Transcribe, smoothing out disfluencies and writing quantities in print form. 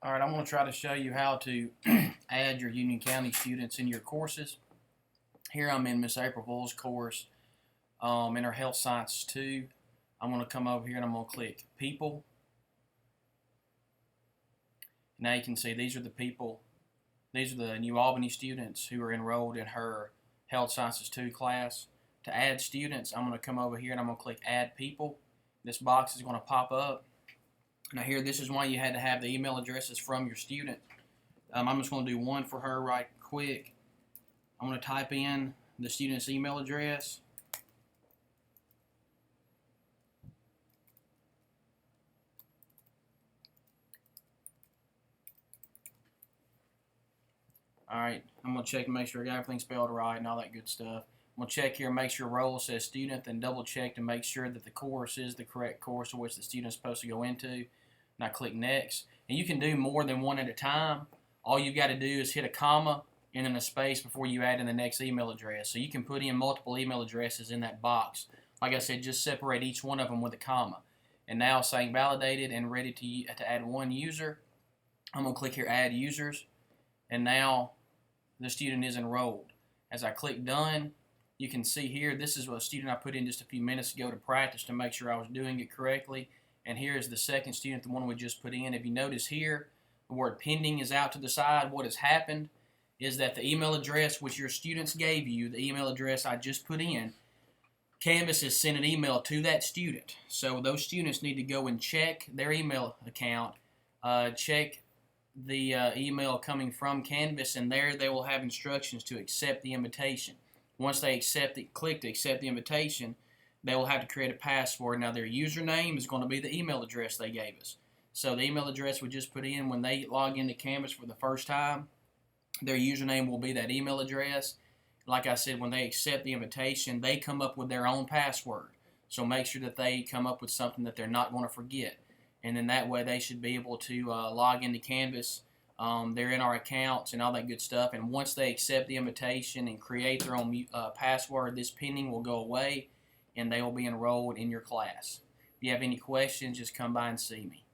All right, I'm going to try to show you how to add your Union County students in your courses. Here I'm in Miss April Bull's course in our Health Sciences 2. I'm going to come over here and I'm going to click People. Now you can see these are the people, these are the New Albany students who are enrolled in her Health Sciences 2 class. To add students, I'm going to come over here and I'm going to click Add People. This box is going to pop up. Now here, this is why you had to have the email addresses from your student. I'm just going to do one for her right quick. I'm going to type in the student's email address. Alright, I'm going to check and make sure I got everything spelled right and all that good stuff. I'm going to check here and make sure role says student, then double check to make sure that the course is the correct course in which the student is supposed to go into. And I click next. And you can do more than one at a time. All you've got to do is hit a comma and then a space before you add in the next email address. So you can put in multiple email addresses in that box. Like I said, just separate each one of them with a comma. And now saying validated and ready to add one user. I'm going to click here, add users. And now the student is enrolled. As I click done, you can see here, this is a student I put in just a few minutes ago to practice to make sure I was doing it correctly. And here is the second student, the one we just put in. If you notice here, the word pending is out to the side. What has happened is that the email address which your students gave you, the email address I just put in, Canvas has sent an email to that student. So those students need to go and check their email account, check the email coming from Canvas, and there they will have instructions to accept the invitation. Once they click to accept the invitation, they will have to create a password. Now their username is going to be the email address they gave us. So the email address we just put in when they log into Canvas for the first time, their username will be that email address. Like I said, when they accept the invitation, they come up with their own password. So make sure that they come up with something that they're not going to forget. And then that way they should be able to log into Canvas. They're in our accounts and all that good stuff. And once they accept the invitation and create their own password, this pending will go away and they will be enrolled in your class. If you have any questions, just come by and see me.